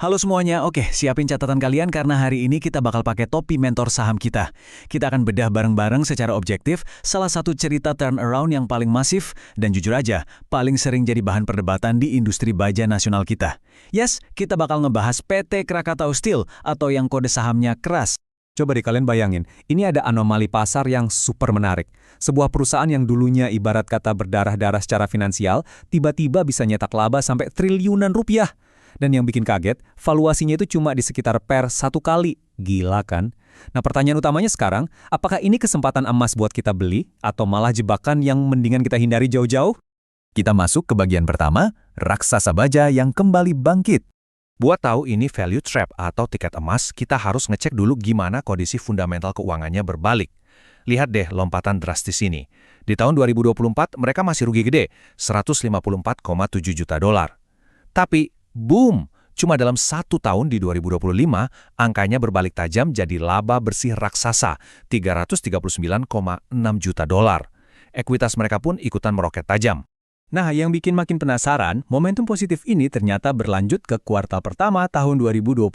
Halo semuanya, oke siapin catatan kalian karena hari ini kita bakal pakai topi mentor saham kita. Kita akan bedah bareng-bareng secara objektif salah satu cerita turnaround yang paling masif dan jujur aja, paling sering jadi bahan perdebatan di industri baja nasional kita. Yes, kita bakal ngebahas PT Krakatau Steel atau yang kode sahamnya keras. Coba deh kalian bayangin, ini ada anomali pasar yang super menarik. Sebuah perusahaan yang dulunya ibarat kata berdarah-darah secara finansial, tiba-tiba bisa nyetak laba sampai triliunan rupiah. Dan yang bikin kaget, valuasinya itu cuma di sekitar per 1 kali. Gila kan? Nah pertanyaan utamanya sekarang, apakah ini kesempatan emas buat kita beli, atau malah jebakan yang mendingan kita hindari jauh-jauh? Kita masuk ke bagian pertama, raksasa baja yang kembali bangkit. Buat tahu ini value trap atau tiket emas, kita harus ngecek dulu gimana kondisi fundamental keuangannya berbalik. Lihat deh lompatan drastis ini. Di tahun 2024 mereka masih rugi gede, 154,7 juta dolar. Tapi, boom! Cuma dalam 1 tahun di 2025, angkanya berbalik tajam jadi laba bersih raksasa, 339,6 juta dolar. Ekuitas mereka pun ikutan meroket tajam. Nah, yang bikin makin penasaran, momentum positif ini ternyata berlanjut ke kuartal pertama tahun 2026.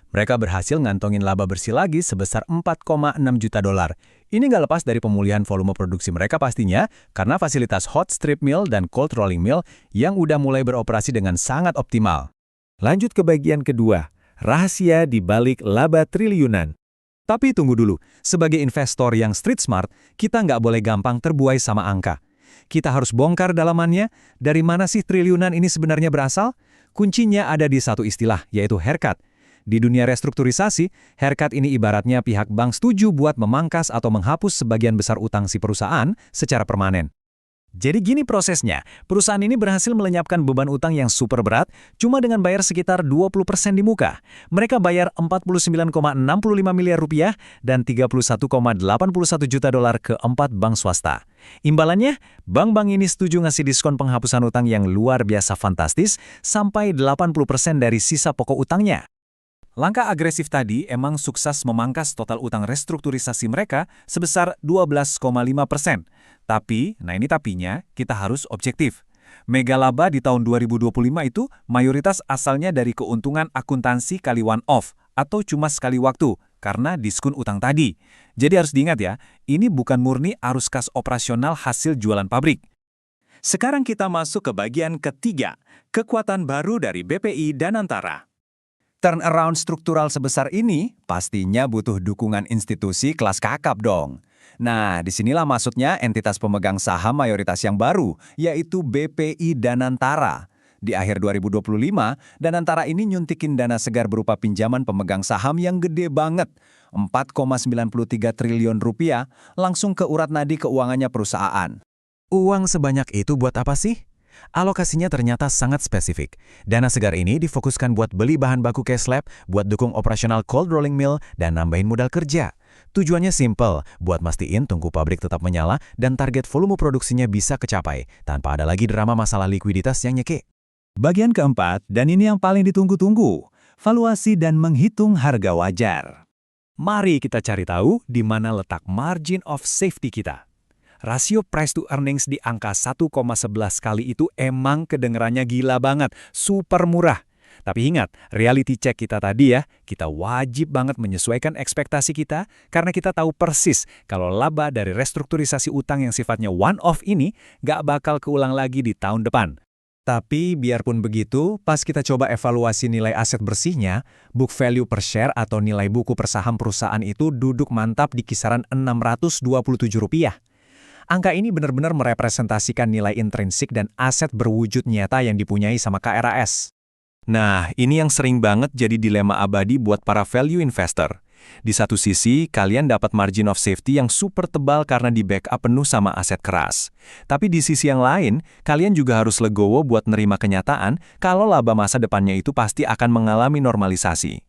Mereka berhasil ngantongin laba bersih lagi sebesar 4,6 juta dolar. Ini nggak lepas dari pemulihan volume produksi mereka pastinya, karena fasilitas hot strip mill dan cold rolling mill yang udah mulai beroperasi dengan sangat optimal. Lanjut ke bagian kedua, rahasia di balik laba triliunan. Tapi tunggu dulu, sebagai investor yang street smart, kita nggak boleh gampang terbuai sama angka. Kita harus bongkar dalamannya, dari mana sih triliunan ini sebenarnya berasal? Kuncinya ada di satu istilah, yaitu haircut. Di dunia restrukturisasi, haircut ini ibaratnya pihak bank setuju buat memangkas atau menghapus sebagian besar utang si perusahaan secara permanen. Jadi gini prosesnya, perusahaan ini berhasil melenyapkan beban utang yang super berat cuma dengan bayar sekitar 20% di muka. Mereka bayar 49,65 miliar rupiah dan 31,81 juta dolar ke 4 bank swasta. Imbalannya, bank-bank ini setuju ngasih diskon penghapusan utang yang luar biasa fantastis sampai 80% dari sisa pokok utangnya. Langkah agresif tadi emang sukses memangkas total utang restrukturisasi mereka sebesar 12,5%. Tapi, nah ini tapinya, kita harus objektif. Mega laba di tahun 2025 itu mayoritas asalnya dari keuntungan akuntansi kali one-off atau cuma sekali waktu karena diskon utang tadi. Jadi harus diingat ya, ini bukan murni arus kas operasional hasil jualan pabrik. Sekarang kita masuk ke bagian ketiga, kekuatan baru dari BPI Danantara. Turnaround struktural sebesar ini pastinya butuh dukungan institusi kelas kakap dong. Nah, disinilah maksudnya entitas pemegang saham mayoritas yang baru, yaitu BPI Danantara. Di akhir 2025, Danantara ini nyuntikin dana segar berupa pinjaman pemegang saham yang gede banget, 4,93 triliun rupiah, langsung ke urat nadi keuangannya perusahaan. Uang sebanyak itu buat apa sih? Alokasinya ternyata sangat spesifik. Dana segar ini difokuskan buat beli bahan baku case lab, buat dukung operasional cold rolling mill, dan nambahin modal kerja. Tujuannya simple, buat mastiin tungku pabrik tetap menyala dan target volume produksinya bisa kecapai, tanpa ada lagi drama masalah likuiditas yang nyeke. Bagian keempat, dan ini yang paling ditunggu-tunggu, valuasi dan menghitung harga wajar. Mari kita cari tahu di mana letak margin of safety kita. Rasio price to earnings di angka 1,11 kali itu emang kedengerannya gila banget, super murah. Tapi ingat, reality check kita tadi ya, kita wajib banget menyesuaikan ekspektasi kita karena kita tahu persis kalau laba dari restrukturisasi utang yang sifatnya one-off ini nggak bakal keulang lagi di tahun depan. Tapi biarpun begitu, pas kita coba evaluasi nilai aset bersihnya, book value per share atau nilai buku per saham perusahaan itu duduk mantap di kisaran Rp627. Angka ini benar-benar merepresentasikan nilai intrinsik dan aset berwujud nyata yang dipunyai sama KRAS. Nah, ini yang sering banget jadi dilema abadi buat para value investor. Di satu sisi, kalian dapat margin of safety yang super tebal karena di backup penuh sama aset keras. Tapi di sisi yang lain, kalian juga harus legowo buat nerima kenyataan kalau laba masa depannya itu pasti akan mengalami normalisasi.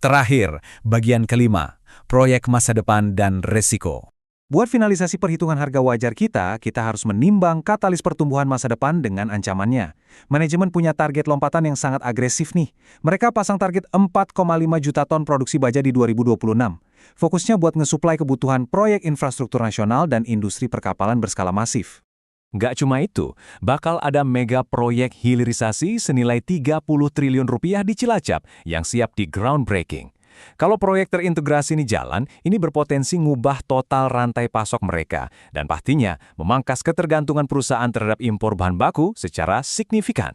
Terakhir, bagian kelima, proyek masa depan dan resiko. Buat finalisasi perhitungan harga wajar kita harus menimbang katalis pertumbuhan masa depan dengan ancamannya. Manajemen punya target lompatan yang sangat agresif nih. Mereka pasang target 4,5 juta ton produksi baja di 2026. Fokusnya buat ngesuplai kebutuhan proyek infrastruktur nasional dan industri perkapalan berskala masif. Nggak cuma itu, bakal ada mega proyek hilirisasi senilai 30 triliun rupiah di Cilacap yang siap di groundbreaking. Kalau proyek terintegrasi ini jalan, ini berpotensi ngubah total rantai pasok mereka dan pastinya memangkas ketergantungan perusahaan terhadap impor bahan baku secara signifikan.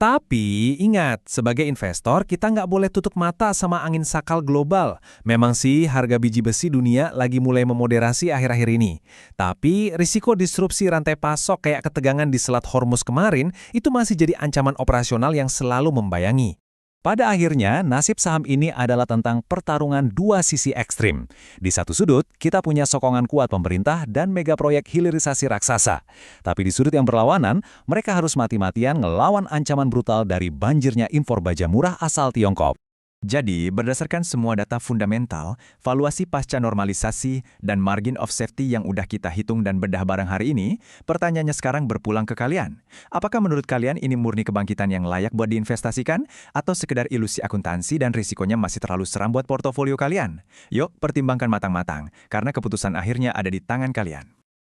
Tapi ingat, sebagai investor kita nggak boleh tutup mata sama angin sakal global. Memang sih harga biji besi dunia lagi mulai memoderasi akhir-akhir ini. Tapi risiko disrupsi rantai pasok kayak ketegangan di Selat Hormuz kemarin itu masih jadi ancaman operasional yang selalu membayangi. Pada akhirnya, nasib saham ini adalah tentang pertarungan dua sisi ekstrim. Di satu sudut, kita punya sokongan kuat pemerintah dan mega proyek hilirisasi raksasa. Tapi di sudut yang berlawanan, mereka harus mati-matian ngelawan ancaman brutal dari banjirnya impor baja murah asal Tiongkok. Jadi, berdasarkan semua data fundamental, valuasi pasca normalisasi, dan margin of safety yang udah kita hitung dan bedah bareng hari ini, pertanyaannya sekarang berpulang ke kalian. Apakah menurut kalian ini murni kebangkitan yang layak buat diinvestasikan, atau sekedar ilusi akuntansi dan risikonya masih terlalu seram buat portofolio kalian? Yuk, pertimbangkan matang-matang, karena keputusan akhirnya ada di tangan kalian.